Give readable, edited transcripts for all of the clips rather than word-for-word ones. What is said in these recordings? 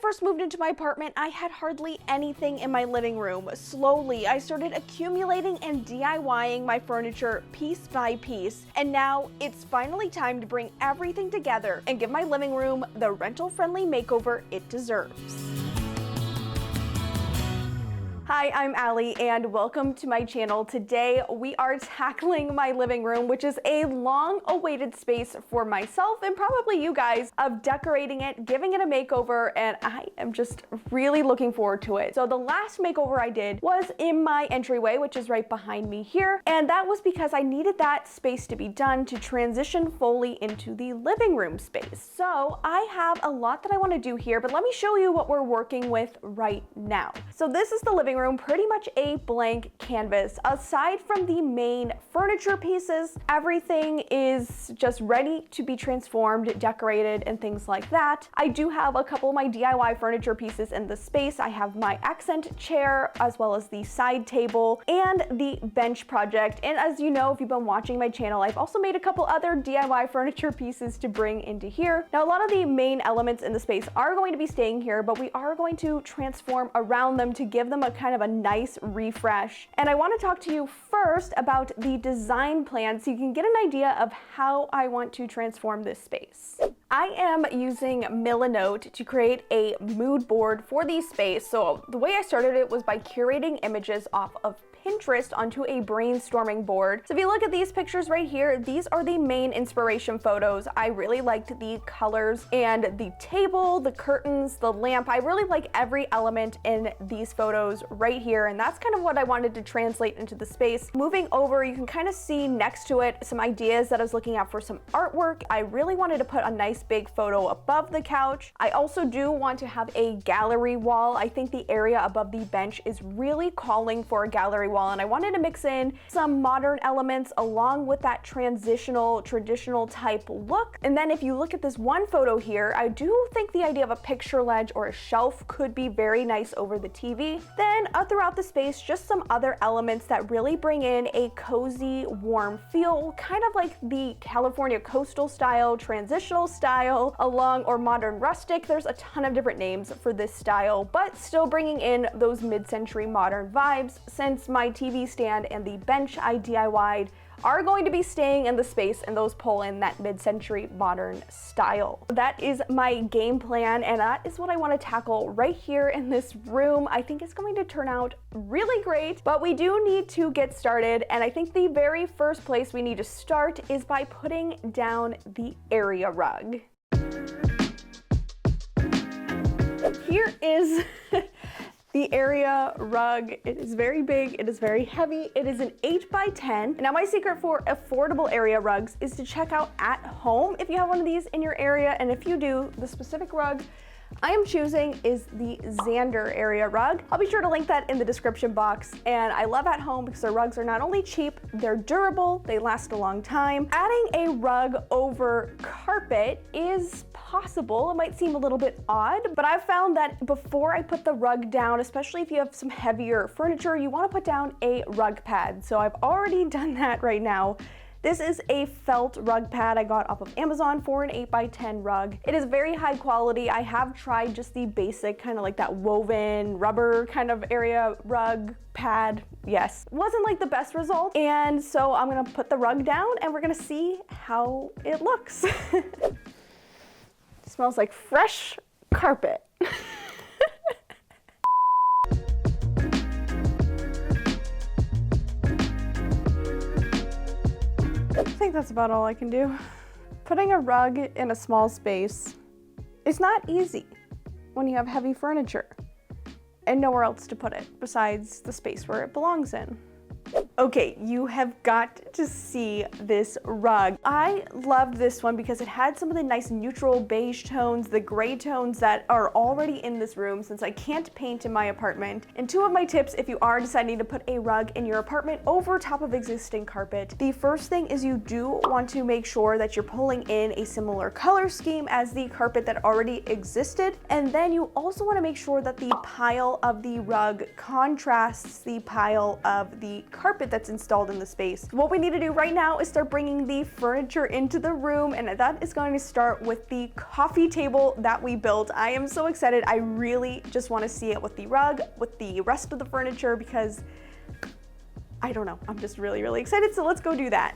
first moved into my apartment, I had hardly anything in my living room. Slowly, I started accumulating and DIYing my furniture piece by piece, and now it's finally time to bring everything together and give my living room the rental-friendly makeover it deserves. Hi, I'm Alli and welcome to my channel. Today we are tackling my living room, which is a long-awaited space for myself and probably you guys, of decorating it, giving it a makeover, and I am just really looking forward to it. So the last makeover I did was in my entryway, which is right behind me here, and that was because I needed that space to be done to transition fully into the living room space. So I have a lot that I want to do here, but let me show you what we're working with right now. So this is the living room, pretty much a blank canvas. Aside from the main furniture pieces, everything is just ready to be transformed, decorated, and things like that. I do have a couple of my DIY furniture pieces in the space. I have my accent chair, as well as the side table, and the bench project. And as you know, if you've been watching my channel, I've also made a couple other DIY furniture pieces to bring into here. Now, a lot of the main elements in the space are going to be staying here, but we are going to transform around them to give them a kind of a nice refresh. And I want to talk to you first about the design plan so you can get an idea of how I want to transform this space. I am using Millinote to create a mood board for the space. So the way I started it was by curating images off of Pinterest onto a brainstorming board. So if you look at these pictures right here, these are the main inspiration photos. I really liked the colors and the table, the curtains, the lamp. I really like every element in these photos right here, and that's kind of what I wanted to translate into the space. Moving over, you can kind of see next to it some ideas that I was looking at for some artwork. I really wanted to put a nice big photo above the couch. I also do want to have a gallery wall. I think the area above the bench is really calling for a gallery wall, and I wanted to mix in some modern elements along with that transitional, traditional type look. And then if you look at this one photo here, I do think the idea of a picture ledge or a shelf could be very nice over the TV. Then throughout the space, just some other elements that really bring in a cozy, warm feel, kind of like the California coastal style, transitional style, along or modern rustic. There's a ton of different names for this style, but still bringing in those mid-century modern vibes, since my TV stand and the bench I DIY'd are going to be staying in the space, and those pull in that mid-century modern style. That is my game plan, and that is what I want to tackle right here in this room. I think it's going to turn out really great, but we do need to get started, and I think the very first place we need to start is by putting down the area rug. Here is the area rug. It is very big, it is very heavy, it is an 8x10. Now my secret for affordable area rugs is to check out At Home if you have one of these in your area, and if you do, the specific rug I am choosing is the Xander area rug. I'll be sure to link that in the description box. And I love At Home because their rugs are not only cheap, they're durable, they last a long time. Adding a rug over carpet is possible. It might seem a little bit odd, but I've found that before I put the rug down, especially if you have some heavier furniture, you want to put down a rug pad. So I've already done that right now. This is a felt rug pad I got off of Amazon for an 8x10 rug. It is very high quality. I have tried just the basic kind of like that woven rubber kind of area rug pad. Yes, wasn't like the best result. And so I'm gonna put the rug down and we're gonna see how it looks. It smells like fresh carpet. I think that's about all I can do. Putting a rug in a small space is not easy when you have heavy furniture and nowhere else to put it besides the space where it belongs in. Okay, you have got to see this rug. I loved this one because it had some of the nice neutral beige tones, the gray tones that are already in this room since I can't paint in my apartment. And two of my tips if you are deciding to put a rug in your apartment over top of existing carpet. The first thing is you do want to make sure that you're pulling in a similar color scheme as the carpet that already existed. And then you also want to make sure that the pile of the rug contrasts the pile of the carpet cabinet that's installed in the space. What we need to do right now is start bringing the furniture into the room, and that is going to start with the coffee table that we built. I am so excited. I really just want to see it with the rug, with the rest of the furniture, because I don't know, I'm just really, really excited. So let's go do that.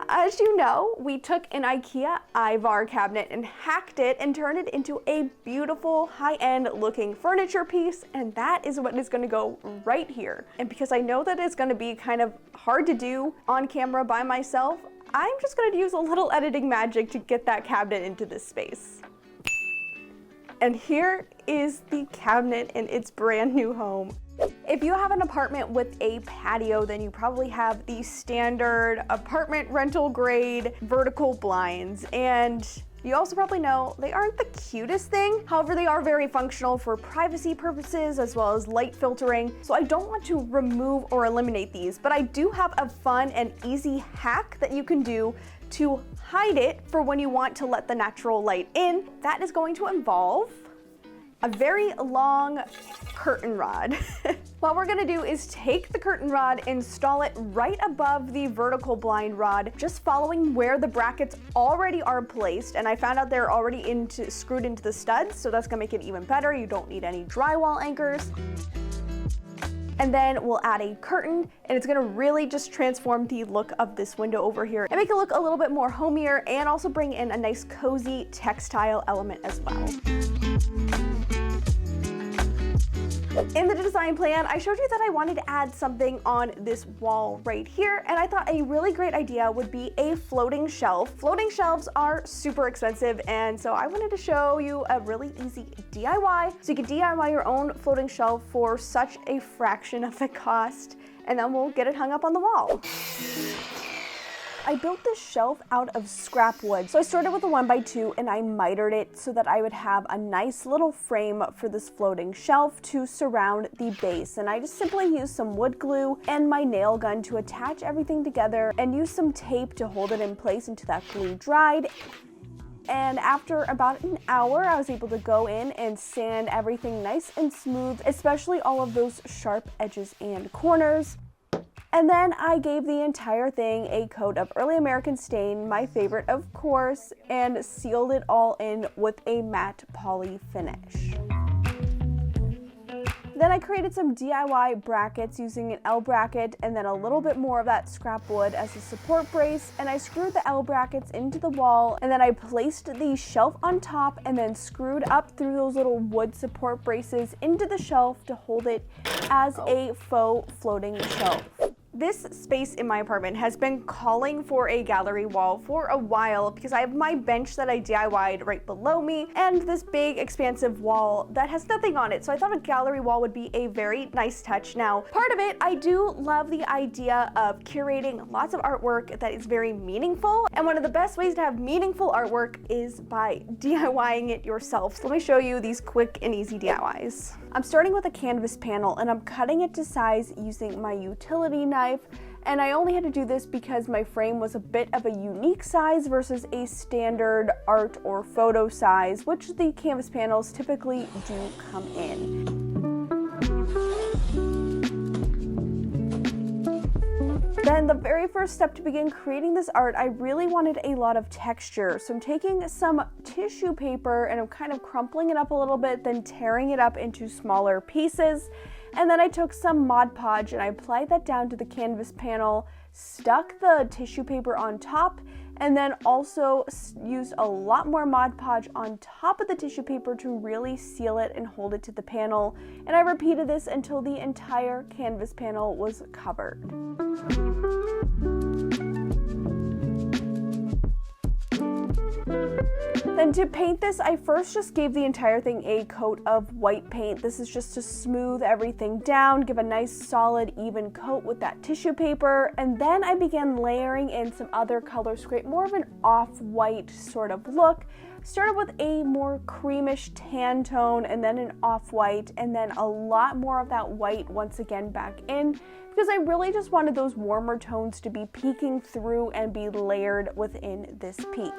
As you know, we took an IKEA Ivar cabinet and hacked it and turned it into a beautiful high-end looking furniture piece, and that is what is going to go right here. And because I know that it's going to be kind of hard to do on camera by myself, I'm just going to use a little editing magic to get that cabinet into this space. And here is the cabinet in its brand new home. If you have an apartment with a patio, then you probably have the standard apartment rental grade vertical blinds, and you also probably know they aren't the cutest thing. However, they are very functional for privacy purposes as well as light filtering. So I don't want to remove or eliminate these, but I do have a fun and easy hack that you can do to hide it for when you want to let the natural light in. That is going to involve a very long curtain rod. What we're gonna do is take the curtain rod, install it right above the vertical blind rod, just following where the brackets already are placed. And I found out they're already screwed into the studs, so that's gonna make it even better. You don't need any drywall anchors. And then we'll add a curtain, and it's gonna really just transform the look of this window over here and make it look a little bit more homier, and also bring in a nice cozy textile element as well. In the design plan, I showed you that I wanted to add something on this wall right here, and I thought a really great idea would be a floating shelf. Floating shelves are super expensive, and so I wanted to show you a really easy DIY. So you can DIY your own floating shelf for such a fraction of the cost, and then we'll get it hung up on the wall. I built this shelf out of scrap wood. So I started with a 1x2 and I mitered it so that I would have a nice little frame for this floating shelf to surround the base. And I just simply used some wood glue and my nail gun to attach everything together and use some tape to hold it in place until that glue dried. And after about an hour, I was able to go in and sand everything nice and smooth, especially all of those sharp edges and corners. And then I gave the entire thing a coat of Early American stain, my favorite of course, and sealed it all in with a matte poly finish. Then I created some DIY brackets using an L bracket and then a little bit more of that scrap wood as a support brace, and I screwed the L brackets into the wall, and then I placed the shelf on top and then screwed up through those little wood support braces into the shelf to hold it as a faux floating shelf. This space in my apartment has been calling for a gallery wall for a while because I have my bench that I DIY'd right below me and this big expansive wall that has nothing on it. So I thought a gallery wall would be a very nice touch. Now, part of it, I do love the idea of curating lots of artwork that is very meaningful. And one of the best ways to have meaningful artwork is by DIYing it yourself. So let me show you these quick and easy DIYs. I'm starting with a canvas panel and I'm cutting it to size using my utility knife, and I only had to do this because my frame was a bit of a unique size versus a standard art or photo size, which the canvas panels typically do come in. Then the very first step to begin creating this art, I really wanted a lot of texture. So I'm taking some tissue paper and I'm kind of crumpling it up a little bit, then tearing it up into smaller pieces. And then I took some Mod Podge and I applied that down to the canvas panel, stuck the tissue paper on top, and then also used a lot more Mod Podge on top of the tissue paper to really seal it and hold it to the panel. And I repeated this until the entire canvas panel was covered. Then to paint this, I first just gave the entire thing a coat of white paint. This is just to smooth everything down, give a nice solid even coat with that tissue paper, and then I began layering in some other colors to create more of an off-white sort of look. Started with a more creamish tan tone and then an off-white and then a lot more of that white once again back in, because I really just wanted those warmer tones to be peeking through and be layered within this piece.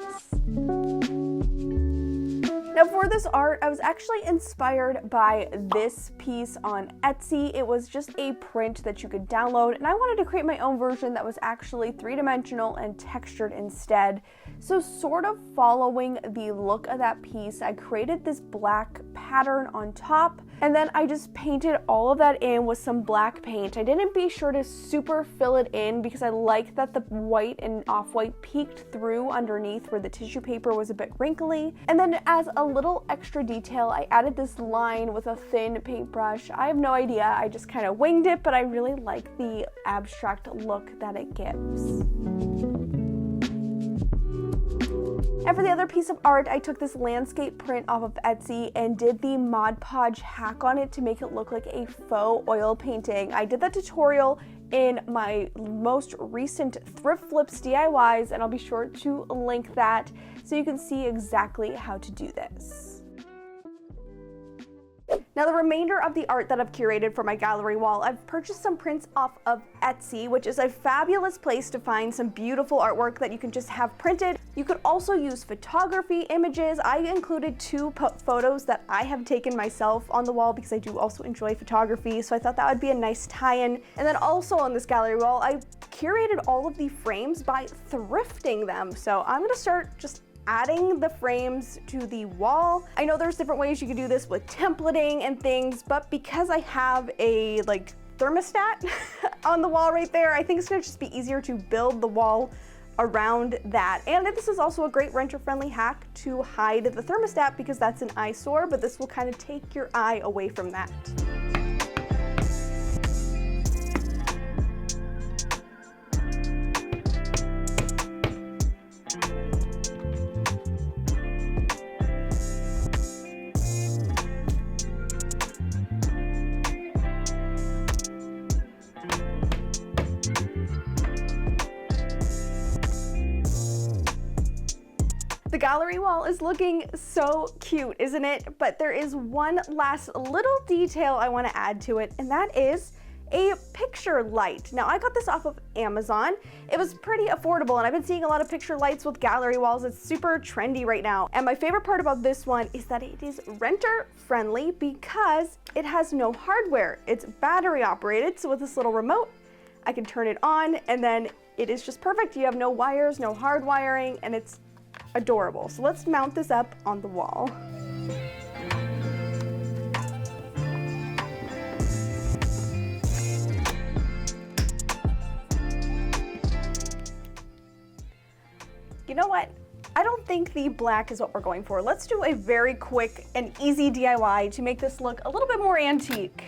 Now for this art, I was actually inspired by this piece on Etsy. It was just a print that you could download, and I wanted to create my own version that was actually three-dimensional and textured instead. So sort of following the look of that piece, I created this black pattern on top, and then I just painted all of that in with some black paint. I didn't be sure to super fill it in because I like that the white and off-white peeked through underneath where the tissue paper was a bit wrinkly. And then as a little extra detail, I added this line with a thin paintbrush. I have no idea, I just kind of winged it, but I really like the abstract look that it gives. And for the other piece of art, I took this landscape print off of Etsy and did the Mod Podge hack on it to make it look like a faux oil painting. I did that tutorial in my most recent Thrift Flips DIYs, and I'll be sure to link that so you can see exactly how to do this. Now the remainder of the art that I've curated for my gallery wall, I've purchased some prints off of Etsy, which is a fabulous place to find some beautiful artwork that you can just have printed. You could also use photography images. I included two photos that I have taken myself on the wall because I do also enjoy photography, so I thought that would be a nice tie-in. And then also on this gallery wall, I curated all of the frames by thrifting them. So I'm gonna start just adding the frames to the wall. I know there's different ways you can do this with templating and things, but because I have a thermostat on the wall right there, I think it's gonna just be easier to build the wall around that. And this is also a great renter-friendly hack to hide the thermostat because that's an eyesore, but this will kind of take your eye away from that. The gallery wall is looking so cute, isn't it? But there is one last little detail I want to add to it, and that is a picture light. Now I got this off of Amazon. It was pretty affordable, and I've been seeing a lot of picture lights with gallery walls. It's super trendy right now. And my favorite part about this one is that it is renter friendly because it has no hardware. It's battery operated, so with this little remote, I can turn it on, and then it is just perfect. You have no wires, no hard wiring, and it's adorable. So let's mount this up on the wall. You know what? I don't think the black is what we're going for. Let's do a very quick and easy DIY to make this look a little bit more antique.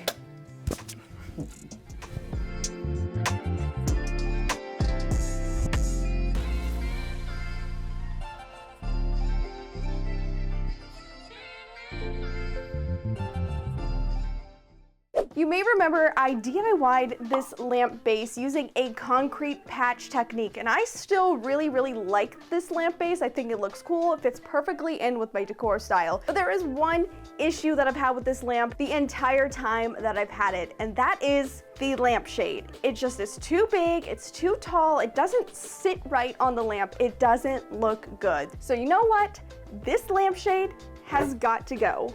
You may remember I DIY'd this lamp base using a concrete patch technique, and I still really like this lamp base. I think it looks cool. It fits perfectly in with my decor style. But there is one issue that I've had with this lamp the entire time that I've had it, and that is the lampshade. It just is too big, it's too tall, it doesn't sit right on the lamp, it doesn't look good. So you know what? This lampshade has got to go.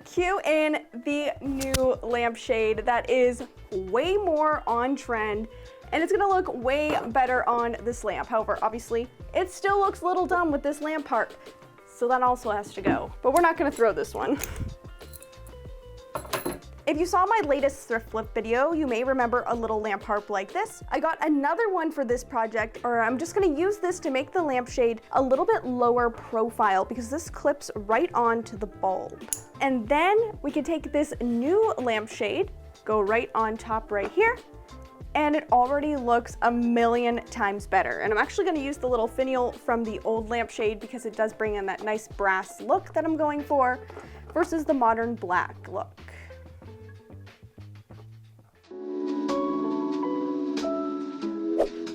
Cue in the new lampshade that is way more on trend, and it's gonna look way better on this lamp. However, obviously, it still looks a little dumb with this lamp part, so that also has to go. But we're not gonna throw this one. If you saw my latest thrift flip video, you may remember a little lamp harp like this. I got another one for this project, or I'm just gonna use this to make the lampshade a little bit lower profile because this clips right onto the bulb. And then we can take this new lampshade, go right on top right here, and it already looks a million times better. And I'm actually gonna use the little finial from the old lampshade because it does bring in that nice brass look that I'm going for versus the modern black look.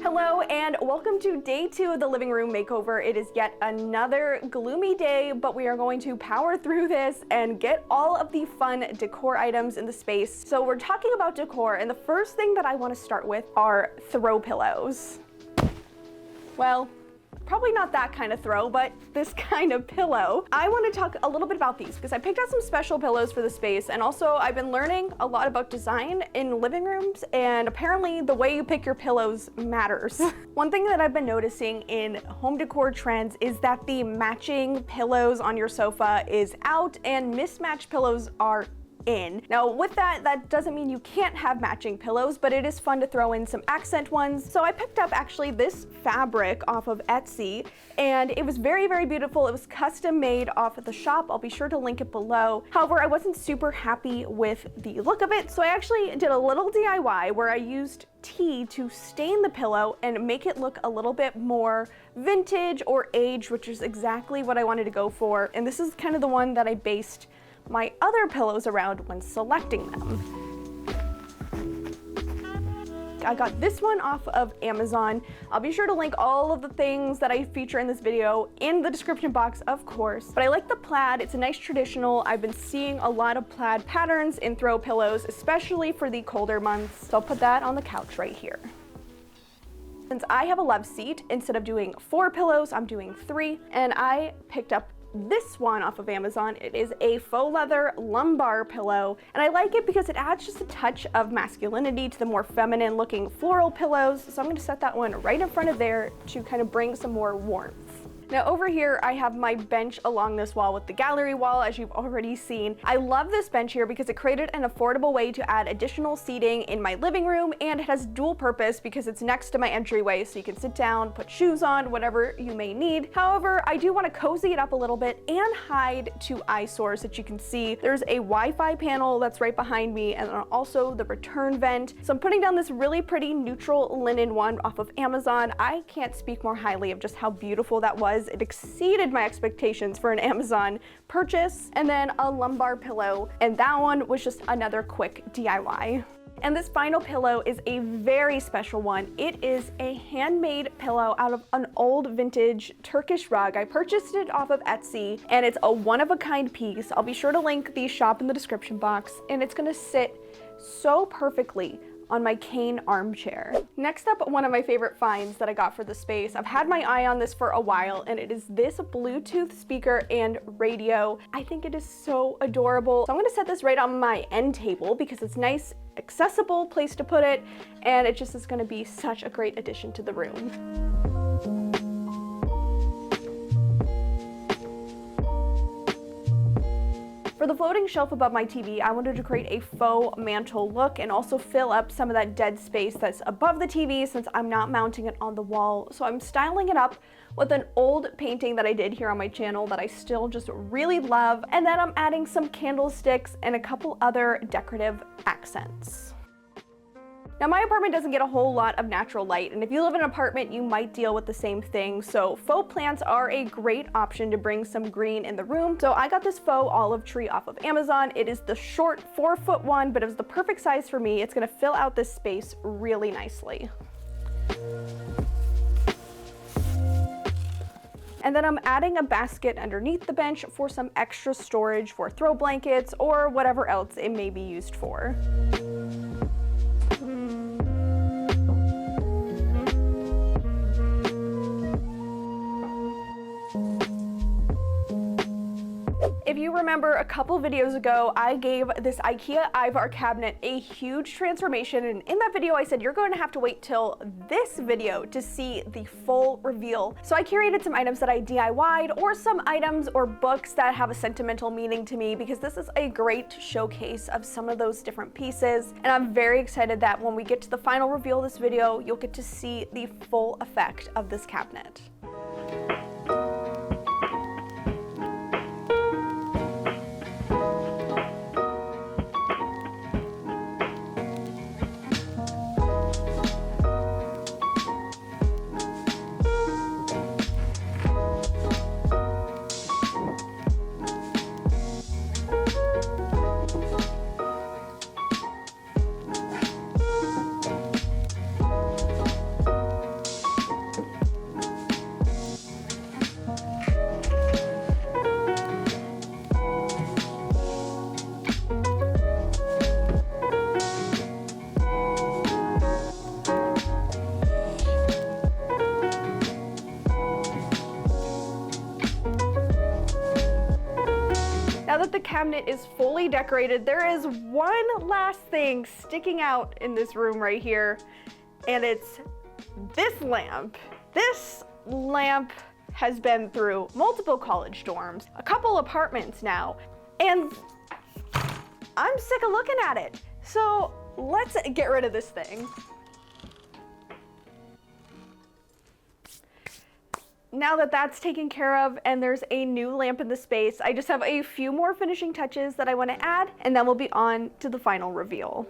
Hello and welcome to day 2 of the living room makeover. It is yet another gloomy day, but we are going to power through this and get all of the fun decor items in the space. So we're talking about decor, and the first thing that I want to start with are throw pillows. Well, probably not that kind of throw, but this kind of pillow. I want to talk a little bit about these because I picked out some special pillows for the space, and also I've been learning a lot about design in living rooms, and apparently the way you pick your pillows matters. One thing that I've been noticing in home decor trends is that the matching pillows on your sofa is out and mismatched pillows are in. Now with that doesn't mean you can't have matching pillows, but it is fun to throw in some accent ones. So I picked up actually this fabric off of Etsy, and it was very, very beautiful. It was custom made off of the shop. I'll be sure to link it below. However, I wasn't super happy with the look of it, so I actually did a little DIY where I used tea to stain the pillow and make it look a little bit more vintage or aged, which is exactly what I wanted to go for. And this is kind of the one that I based my other pillows around when selecting them. I got this one off of Amazon. I'll be sure to link all of the things that I feature in this video in the description box, of course. But I like the plaid. It's a nice traditional. I've been seeing a lot of plaid patterns in throw pillows, especially for the colder months. So I'll put that on the couch right here. Since I have a love seat, instead of doing 4 pillows, I'm doing 3, and I picked up this one off of Amazon. It is a faux leather lumbar pillow, and I like it because it adds just a touch of masculinity to the more feminine looking floral pillows. So I'm going to set that one right in front of there to kind of bring some more warmth. Now over here, I have my bench along this wall with the gallery wall, as you've already seen. I love this bench here because it created an affordable way to add additional seating in my living room, and it has dual purpose because it's next to my entryway, so you can sit down, put shoes on, whatever you may need. However, I do want to cozy it up a little bit and hide 2 eyesores that you can see. There's a Wi-Fi panel that's right behind me, and then also the return vent. So I'm putting down this really pretty neutral linen one off of Amazon. I can't speak more highly of just how beautiful that was. It exceeded my expectations for an Amazon purchase. And then a lumbar pillow, and that one was just another quick DIY. And this final pillow is a very special one. It is a handmade pillow out of an old vintage Turkish rug. I purchased it off of Etsy, and it's a one-of-a-kind piece. I'll be sure to link the shop in the description box, and it's gonna sit so perfectly on my cane armchair. Next up, one of my favorite finds that I got for the space. I've had my eye on this for a while, and it is this Bluetooth speaker and radio. I think it is so adorable. So I'm gonna set this right on my end table because it's nice, accessible place to put it, and it just is gonna be such a great addition to the room. For the floating shelf above my TV, I wanted to create a faux mantle look and also fill up some of that dead space that's above the TV since I'm not mounting it on the wall. So I'm styling it up with an old painting that I did here on my channel that I still just really love. And then I'm adding some candlesticks and a couple other decorative accents. Now my apartment doesn't get a whole lot of natural light, and if you live in an apartment, you might deal with the same thing. So faux plants are a great option to bring some green in the room. So I got this faux olive tree off of Amazon. It is the short 4-foot one, but it was the perfect size for me. It's gonna fill out this space really nicely. And then I'm adding a basket underneath the bench for some extra storage for throw blankets or whatever else it may be used for. If you remember a couple videos ago, I gave this IKEA Ivar cabinet a huge transformation, and in that video I said you're going to have to wait till this video to see the full reveal. So I curated some items that I DIY'd, or some items or books that have a sentimental meaning to me, because this is a great showcase of some of those different pieces, and I'm very excited that when we get to the final reveal of this video, you'll get to see the full effect of this cabinet. cabinet is fully decorated. There is one last thing sticking out in this room right here, and it's this lamp. This lamp has been through multiple college dorms, a couple apartments now, and I'm sick of looking at it. So let's get rid of this thing. Now that that's taken care of and there's a new lamp in the space, I just have a few more finishing touches that I want to add, and then we'll be on to the final reveal.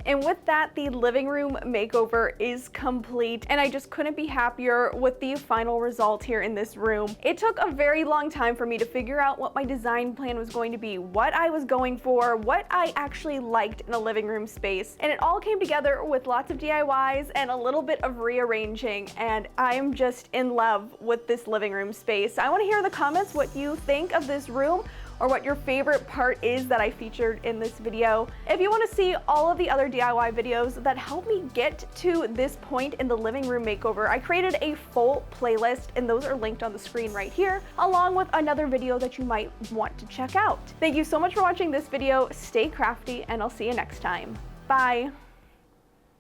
And with that, the living room makeover is complete, and I just couldn't be happier with the final result here in this room. It took a very long time for me to figure out what my design plan was going to be, what I was going for, what I actually liked in a living room space, and it all came together with lots of DIYs and a little bit of rearranging, and I am just in love with this living room space. I want to hear in the comments what you think of this room, or what your favorite part is that I featured in this video. If you want to see all of the other DIY videos that help me get to this point in the living room makeover, I created a full playlist, and those are linked on the screen right here, along with another video that you might want to check out. Thank you so much for watching this video. Stay crafty, and I'll see you next time. Bye.